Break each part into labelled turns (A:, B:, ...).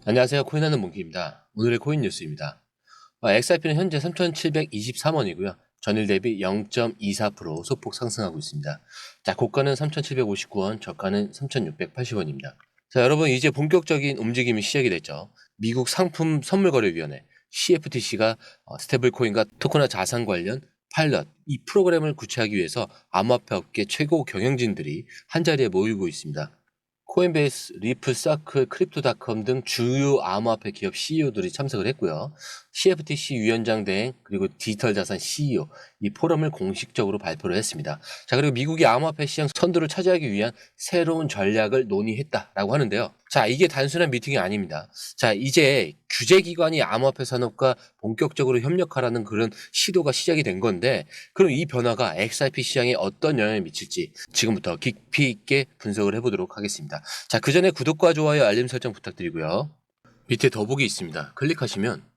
A: 안녕하세요. 코인하는 몽키입니다. 오늘의 코인 뉴스입니다. XRP는 현재 3,723원이고요. 전일 대비 0.24% 소폭 상승하고 있습니다. 자, 고가는 3,759원, 저가는 3,680원입니다. 자, 여러분 이제 본격적인 움직임이 시작이 됐죠. 미국 상품 선물거래위원회 CFTC가 스테이블 코인과 토큰화 자산 관련 파일럿 이 프로그램을 구체하기 위해서 암호화폐 업계 최고 경영진들이 한자리에 모이고 있습니다. 코인베이스, 리플, 서클, 크립토닷컴 등 주요 암호화폐 기업 CEO들이 참석을 했고요. CFTC 위원장 대행 그리고 디지털 자산 CEO 이 포럼을 공식적으로 발표를 했습니다. 자, 그리고 미국이 암호화폐 시장 선두를 차지하기 위한 새로운 전략을 논의했다라고 하는데요. 자, 이게 단순한 미팅이 아닙니다. 자, 이제 규제기관이 암호화폐 산업과 본격적으로 협력하라는 그런 시도가 시작이 된 건데, 그럼 이 변화가 XRP 시장에 어떤 영향을 미칠지 지금부터 깊이 있게 분석을 해보도록 하겠습니다. 자, 그 전에 구독과 좋아요, 알림 설정 부탁드리고요. 밑에 더보기 있습니다. 클릭하시면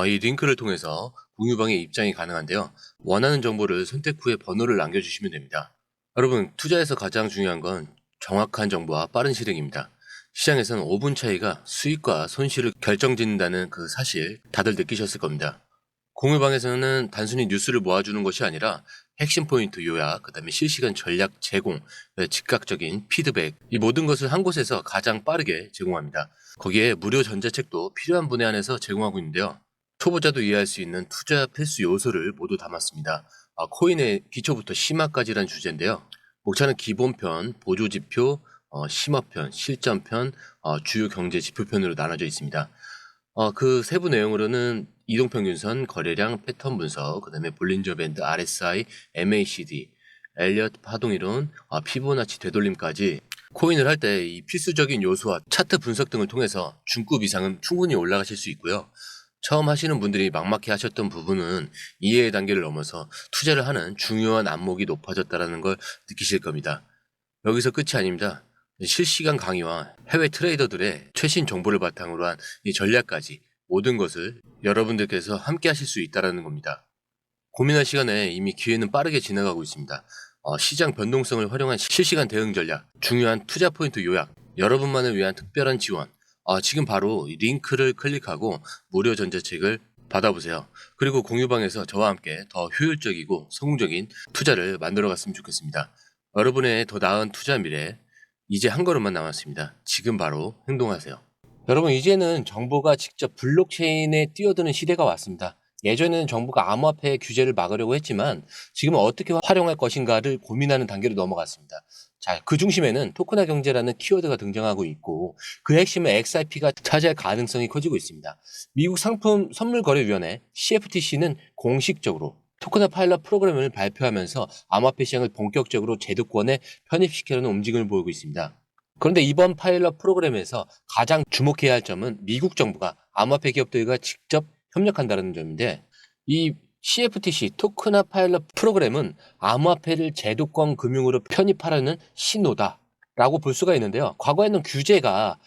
A: 이 링크를 통해서 공유방에 입장이 가능한데요. 원하는 정보를 선택 후에 번호를 남겨주시면 됩니다. 여러분, 투자에서 가장 중요한 건 정확한 정보와 빠른 실행입니다. 시장에서는 5분 차이가 수익과 손실을 결정짓는다는 그 사실 다들 느끼셨을 겁니다. 공유방에서는 단순히 뉴스를 모아주는 것이 아니라 핵심 포인트 요약, 그 다음에 실시간 전략 제공, 즉각적인 피드백, 이 모든 것을 한 곳에서 가장 빠르게 제공합니다. 거기에 무료 전자책도 필요한 분야 안에서 제공하고 있는데요. 초보자도 이해할 수 있는 투자 필수 요소를 모두 담았습니다. 코인의 기초부터 심화까지란 주제인데요. 목차는 기본편, 보조지표, 심화편, 실전편, 주요 경제 지표편으로 나눠져 있습니다. 그 세부 내용으로는 이동평균선, 거래량, 패턴 분석, 그 다음에 볼린저 밴드, RSI, MACD, 엘리엇 파동이론, 피보나치 되돌림까지 코인을 할 때 이 필수적인 요소와 차트 분석 등을 통해서 중급 이상은 충분히 올라가실 수 있고요. 처음 하시는 분들이 막막해 하셨던 부분은 이해의 단계를 넘어서 투자를 하는 중요한 안목이 높아졌다는 걸 느끼실 겁니다. 여기서 끝이 아닙니다. 실시간 강의와 해외 트레이더들의 최신 정보를 바탕으로 한 이 전략까지 모든 것을 여러분들께서 함께 하실 수 있다는 겁니다. 고민할 시간에 이미 기회는 빠르게 지나가고 있습니다. 시장 변동성을 활용한 실시간 대응 전략, 중요한 투자 포인트 요약, 여러분만을 위한 특별한 지원. 지금 바로 이 링크를 클릭하고 무료 전자책을 받아보세요. 그리고 공유방에서 저와 함께 더 효율적이고 성공적인 투자를 만들어 갔으면 좋겠습니다. 여러분의 더 나은 투자 미래, 이제 한 걸음만 남았습니다. 지금 바로 행동하세요. 여러분, 이제는 정보가 직접 블록체인에 뛰어드는 시대가 왔습니다. 예전에는 정부가 암호화폐 규제를 막으려고 했지만 지금은 어떻게 활용할 것인가를 고민하는 단계로 넘어갔습니다. 자, 그 중심에는 토큰화 경제라는 키워드가 등장하고 있고 그 핵심은 XRP가 차지할 가능성이 커지고 있습니다. 미국 상품 선물거래위원회 CFTC는 공식적으로 토큰화 파일럿 프로그램을 발표하면서 암호화폐 시장을 본격적으로 제도권에 편입시키려는 움직임을 보이고 있습니다. 그런데 이번 파일럿 프로그램에서 가장 주목해야 할 점은 미국 정부가 암호화폐 기업들과 직접 협력한다는 점인데, 이 CFTC 토큰화 파일럿 프로그램은 암호화폐를 제도권 금융으로 편입하려는 신호다라고 볼 수가 있는데요. 과거에는 규제가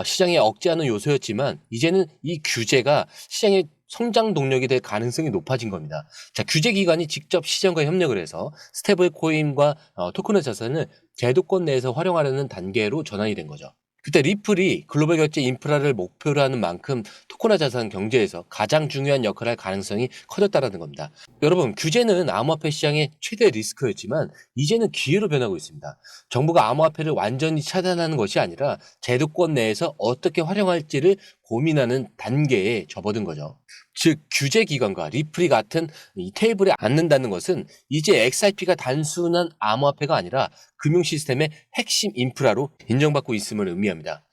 A: 시장에 억제하는 요소였지만 이제는 이 규제가 시장의 성장 동력이 될 가능성이 높아진 겁니다. 자, 규제 기관이 직접 시장과 협력을 해서 스테이블 코인과 토큰화 자산을 제도권 내에서 활용하려는 단계로 전환이 된 거죠. 그때 리플이 글로벌 결제 인프라를 목표로 하는 만큼 토큰화 자산 경제에서 가장 중요한 역할을 할 가능성이 커졌다는 겁니다. 여러분, 규제는 암호화폐 시장의 최대 리스크였지만 이제는 기회로 변하고 있습니다. 정부가 암호화폐를 완전히 차단하는 것이 아니라 제도권 내에서 어떻게 활용할지를 고민하는 단계에 접어든 거죠. 즉, 규제 기관과 리플이 같은 이 테이블에 앉는다는 것은 이제 XRP가 단순한 암호화폐가 아니라 금융 시스템의 핵심 인프라로 인정받고 있음을 의미합니다.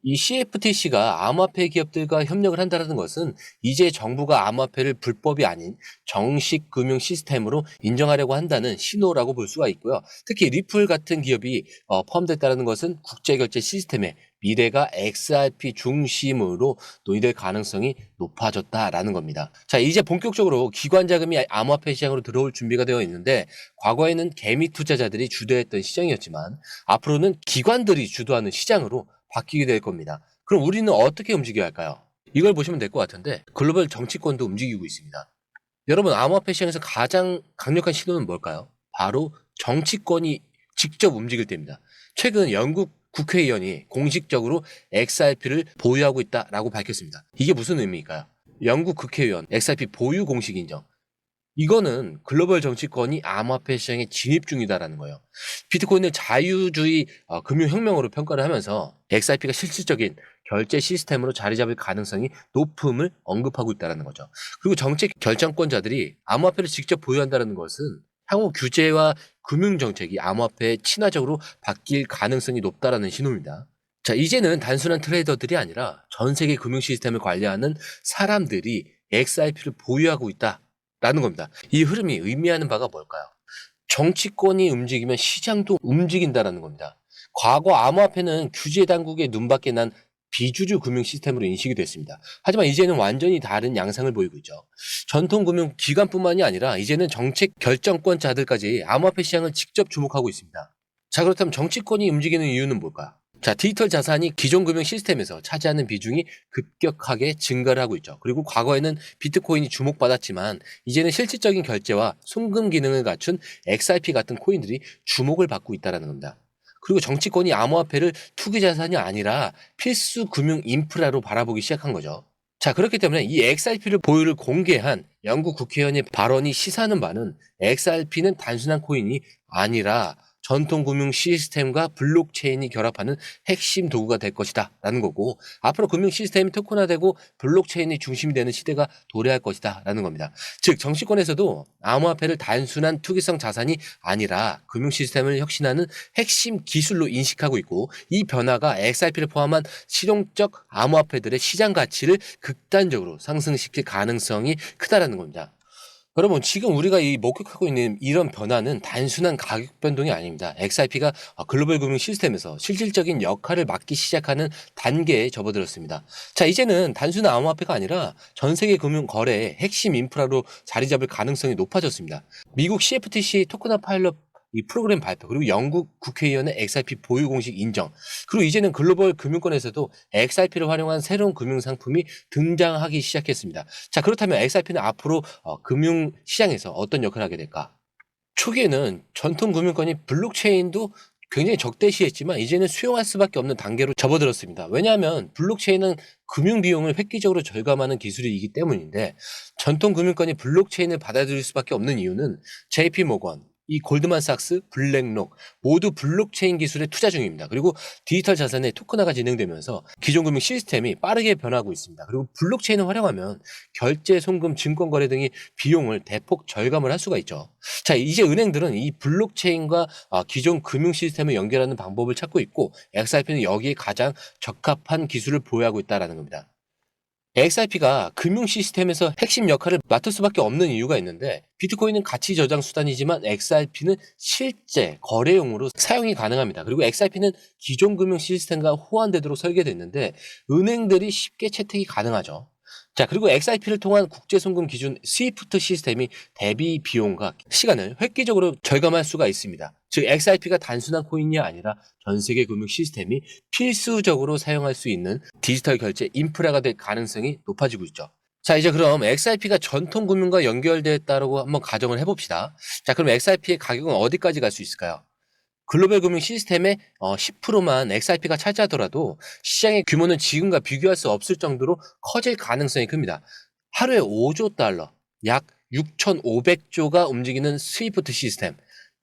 A: 이 CFTC가 암호화폐 기업들과 협력을 한다는 것은 이제 정부가 암호화폐를 불법이 아닌 정식 금융 시스템으로 인정하려고 한다는 신호라고 볼 수가 있고요. 특히 리플 같은 기업이 포함됐다는 것은 국제결제 시스템의 미래가 XRP 중심으로 논의될 가능성이 높아졌다라는 겁니다. 자, 이제 본격적으로 기관 자금이 암호화폐 시장으로 들어올 준비가 되어 있는데, 과거에는 개미 투자자들이 주도했던 시장이었지만 앞으로는 기관들이 주도하는 시장으로 바뀌게 될 겁니다. 그럼 우리는 어떻게 움직여야 할까요? 이걸 보시면 될 것 같은데, 글로벌 정치권도 움직이고 있습니다. 여러분, 암호화폐 시장에서 가장 강력한 신호는 뭘까요? 바로 정치권이 직접 움직일 때입니다. 최근 영국 국회의원이 공식적으로 XRP를 보유하고 있다라고 밝혔습니다. 이게 무슨 의미일까요? 영국 국회의원 XRP 보유 공식 인정. 이거는 글로벌 정치권이 암호화폐 시장에 진입 중이다라는 거예요. 비트코인을 자유주의 금융혁명으로 평가를 하면서 XRP가 실질적인 결제 시스템으로 자리 잡을 가능성이 높음을 언급하고 있다는 거죠. 그리고 정책 결정권자들이 암호화폐를 직접 보유한다는 것은 향후 규제와 금융정책이 암호화폐에 친화적으로 바뀔 가능성이 높다라는 신호입니다. 자, 이제는 단순한 트레이더들이 아니라 전 세계 금융 시스템을 관리하는 사람들이 XRP를 보유하고 있다라는 겁니다. 이 흐름이 의미하는 바가 뭘까요? 정치권이 움직이면 시장도 움직인다라는 겁니다. 과거 암호화폐는 규제 당국의 눈밖에 난 비주류 금융 시스템으로 인식이 됐습니다. 하지만 이제는 완전히 다른 양상을 보이고 있죠. 전통 금융 기관뿐만이 아니라 이제는 정책 결정권자들까지 암호화폐 시장을 직접 주목하고 있습니다. 자, 그렇다면 정치권이 움직이는 이유는 뭘까요? 자, 디지털 자산이 기존 금융 시스템에서 차지하는 비중이 급격하게 증가를 하고 있죠. 그리고 과거에는 비트코인이 주목받았지만 이제는 실질적인 결제와 송금 기능을 갖춘 XRP 같은 코인들이 주목을 받고 있다는 겁니다. 그리고 정치권이 암호화폐를 투기 자산이 아니라 필수 금융 인프라로 바라보기 시작한 거죠. 자, 그렇기 때문에 이 XRP를 보유를 공개한 영국 국회의원의 발언이 시사하는 바는 XRP는 단순한 코인이 아니라 전통 금융 시스템과 블록체인이 결합하는 핵심 도구가 될 것이다 라는 거고, 앞으로 금융 시스템이 토큰화되고 블록체인이 중심이 되는 시대가 도래할 것이다 라는 겁니다. 즉 정치권에서도 암호화폐를 단순한 투기성 자산이 아니라 금융 시스템을 혁신하는 핵심 기술로 인식하고 있고, 이 변화가 XRP를 포함한 실용적 암호화폐들의 시장 가치를 극단적으로 상승시킬 가능성이 크다라는 겁니다. 여러분, 지금 우리가 목격하고 있는 이런 변화는 단순한 가격 변동이 아닙니다. XRP가 글로벌 금융 시스템에서 실질적인 역할을 맡기 시작하는 단계에 접어들었습니다. 자, 이제는 단순한 암호화폐가 아니라 전 세계 금융 거래의 핵심 인프라로 자리 잡을 가능성이 높아졌습니다. 미국 CFTC 토큰화 파일럿 이 프로그램 발표, 그리고 영국 국회의원의 XRP 보유 공식 인정, 그리고 이제는 글로벌 금융권에서도 XRP를 활용한 새로운 금융 상품이 등장하기 시작했습니다. 자, 그렇다면 XRP는 앞으로 금융 시장에서 어떤 역할을 하게 될까? 초기에는 전통 금융권이 블록체인도 굉장히 적대시했지만 이제는 수용할 수밖에 없는 단계로 접어들었습니다. 왜냐하면 블록체인은 금융 비용을 획기적으로 절감하는 기술이기 때문인데, 전통 금융권이 블록체인을 받아들일 수밖에 없는 이유는 JP 모건, 이 골드만삭스, 블랙록 모두 블록체인 기술에 투자 중입니다. 그리고 디지털 자산의 토큰화가 진행되면서 기존 금융 시스템이 빠르게 변하고 있습니다. 그리고 블록체인을 활용하면 결제, 송금, 증권 거래 등의 비용을 대폭 절감을 할 수가 있죠. 자, 이제 은행들은 이 블록체인과 기존 금융 시스템을 연결하는 방법을 찾고 있고, XRP는 여기에 가장 적합한 기술을 보유하고 있다는 겁니다. XRP가 금융 시스템에서 핵심 역할을 맡을 수밖에 없는 이유가 있는데, 비트코인은 가치 저장 수단이지만 XRP는 실제 거래용으로 사용이 가능합니다. 그리고 XRP는 기존 금융 시스템과 호환되도록 설계됐는데 은행들이 쉽게 채택이 가능하죠. 자, 그리고 XRP를 통한 국제송금 기준 스위프트 시스템이 대비 비용과 시간을 획기적으로 절감할 수가 있습니다. 즉 XRP가 단순한 코인이 아니라 전 세계 금융 시스템이 필수적으로 사용할 수 있는 디지털 결제 인프라가 될 가능성이 높아지고 있죠. 자, 이제 그럼 XRP가 전통 금융과 연결됐다고 한번 가정을 해봅시다. 자, 그럼 XRP의 가격은 어디까지 갈 수 있을까요? 글로벌 금융 시스템의 10%만 XRP가 차지하더라도 시장의 규모는 지금과 비교할 수 없을 정도로 커질 가능성이 큽니다. 하루에 5조 달러, 약 6,500조가 움직이는 스위프트 시스템.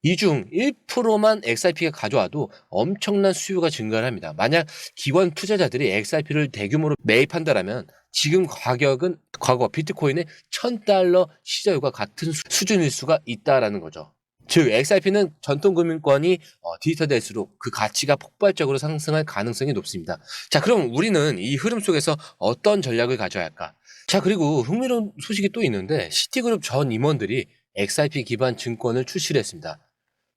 A: 이 중 1%만 XRP가 가져와도 엄청난 수요가 증가를 합니다. 만약 기관 투자자들이 XRP를 대규모로 매입한다면 지금 가격은 과거 비트코인의 1,000달러 시저율과 같은 수준일 수가 있다라는 거죠. 즉 XRP는 전통금융권이 디지털될수록 그 가치가 폭발적으로 상승할 가능성이 높습니다. 자, 그럼 우리는 이 흐름 속에서 어떤 전략을 가져야 할까? 자, 그리고 흥미로운 소식이 또 있는데, 시티그룹 전 임원들이 XRP 기반 증권을 출시를 했습니다.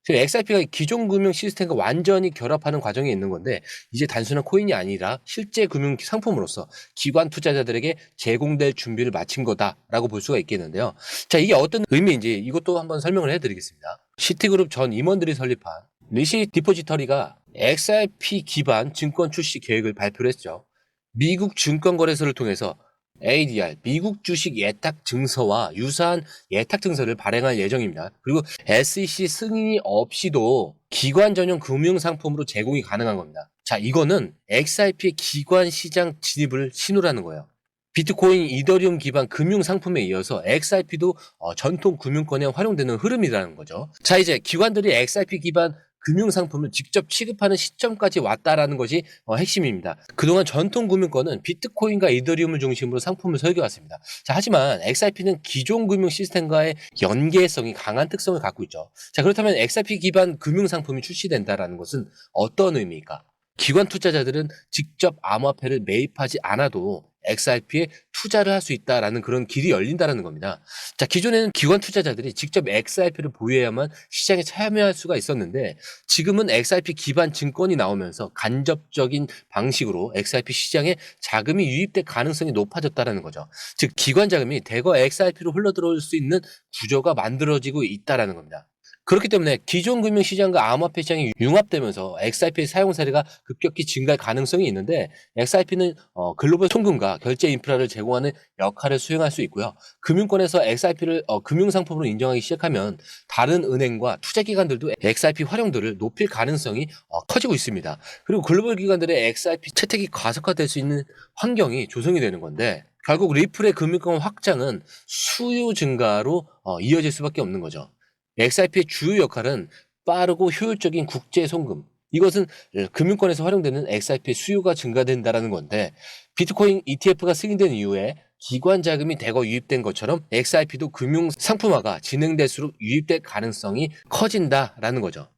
A: XRP가 기존 금융 시스템과 완전히 결합하는 과정에 있는 건데, 이제 단순한 코인이 아니라 실제 금융 상품으로서 기관 투자자들에게 제공될 준비를 마친 거다라고 볼 수가 있겠는데요. 자, 이게 어떤 의미인지 이것도 한번 설명을 해드리겠습니다. 시티그룹 전 임원들이 설립한 리시 디포지터리가 XRP 기반 증권 출시 계획을 발표를 했죠. 미국 증권거래소를 통해서 ADR, 미국 주식 예탁 증서와 유사한 예탁 증서를 발행할 예정입니다. 그리고 SEC 승인이 없이도 기관 전용 금융 상품으로 제공이 가능한 겁니다. 자, 이거는 XRP의 기관 시장 진입을 신호라는 거예요. 비트코인, 이더리움 기반 금융 상품에 이어서 XRP도 전통 금융권에 활용되는 흐름이라는 거죠. 자, 이제 기관들이 XRP 기반 금융 상품을 직접 취급하는 시점까지 왔다라는 것이 핵심입니다. 그동안 전통 금융권은 비트코인과 이더리움을 중심으로 상품을 설계해왔습니다. 자, 하지만 XRP는 기존 금융 시스템과의 연계성이 강한 특성을 갖고 있죠. 자, 그렇다면 XRP 기반 금융 상품이 출시된다라는 것은 어떤 의미일까? 기관 투자자들은 직접 암호화폐를 매입하지 않아도 XRP에 투자를 할 수 있다라는 그런 길이 열린다라는 겁니다. 자, 기존에는 기관 투자자들이 직접 XRP를 보유해야만 시장에 참여할 수가 있었는데 지금은 XRP 기반 증권이 나오면서 간접적인 방식으로 XRP 시장에 자금이 유입될 가능성이 높아졌다라는 거죠. 즉, 기관 자금이 대거 XRP로 흘러들어올 수 있는 구조가 만들어지고 있다라는 겁니다. 그렇기 때문에 기존 금융시장과 암호화폐 시장이 융합되면서 XRP의 사용 사례가 급격히 증가할 가능성이 있는데 XRP는 글로벌 통금과 결제 인프라를 제공하는 역할을 수행할 수 있고요. 금융권에서 XRP를 금융상품으로 인정하기 시작하면 다른 은행과 투자기관들도 XRP 활용도를 높일 가능성이 커지고 있습니다. 그리고 글로벌 기관들의 XRP 채택이 가속화될 수 있는 환경이 조성이 되는 건데 결국 리플의 금융권 확장은 수요 증가로 이어질 수밖에 없는 거죠. XRP의 주요 역할은 빠르고 효율적인 국제 송금. 이것은 금융권에서 활용되는 XRP의 수요가 증가된다는 건데 비트코인 ETF가 승인된 이후에 기관 자금이 대거 유입된 것처럼 XRP도 금융 상품화가 진행될수록 유입될 가능성이 커진다라는 거죠.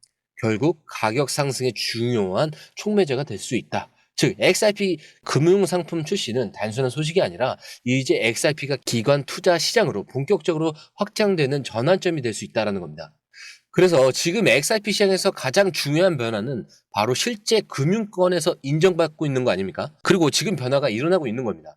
A: 결국 가격 상승의 중요한 촉매제가 될 수 있다. 즉 XRP 금융상품 출시는 단순한 소식이 아니라 이제 XRP가 기관 투자 시장으로 본격적으로 확장되는 전환점이 될 수 있다는 겁니다. 그래서 지금 XRP 시장에서 가장 중요한 변화는 바로 실제 금융권에서 인정받고 있는 거 아닙니까? 그리고 지금 변화가 일어나고 있는 겁니다.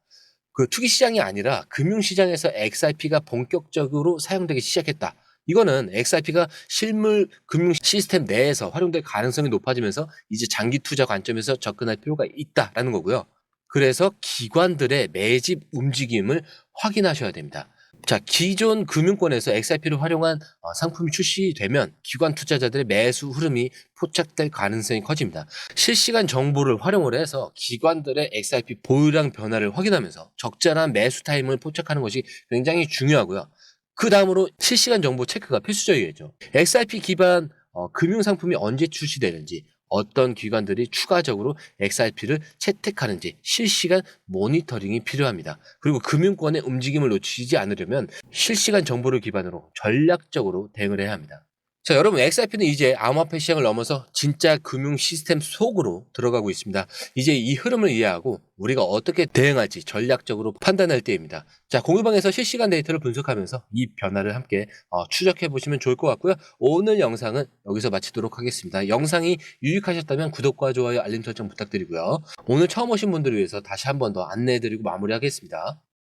A: 그 투기 시장이 아니라 금융 시장에서 XRP가 본격적으로 사용되기 시작했다. 이거는 XRP가 실물 금융 시스템 내에서 활용될 가능성이 높아지면서 이제 장기 투자 관점에서 접근할 필요가 있다라는 거고요. 그래서 기관들의 매집 움직임을 확인하셔야 됩니다. 자, 기존 금융권에서 XRP를 활용한 상품이 출시되면 기관 투자자들의 매수 흐름이 포착될 가능성이 커집니다. 실시간 정보를 활용을 해서 기관들의 XRP 보유량 변화를 확인하면서 적절한 매수 타임을 포착하는 것이 굉장히 중요하고요. 그 다음으로 실시간 정보 체크가 필수적이겠죠. XRP 기반 금융 상품이 언제 출시되는지, 어떤 기관들이 추가적으로 XRP를 채택하는지 실시간 모니터링이 필요합니다. 그리고 금융권의 움직임을 놓치지 않으려면 실시간 정보를 기반으로 전략적으로 대응을 해야 합니다. 자, 여러분, XRP는 이제 암호화폐 시장을 넘어서 진짜 금융 시스템 속으로 들어가고 있습니다. 이제 이 흐름을 이해하고 우리가 어떻게 대응할지 전략적으로 판단할 때입니다. 자, 공유방에서 실시간 데이터를 분석하면서 이 변화를 함께 추적해 보시면 좋을 것 같고요. 오늘 영상은 여기서 마치도록 하겠습니다. 영상이 유익하셨다면 구독과 좋아요, 알림 설정 부탁드리고요. 오늘 처음 오신 분들을 위해서 다시 한 번 더 안내해드리고 마무리하겠습니다.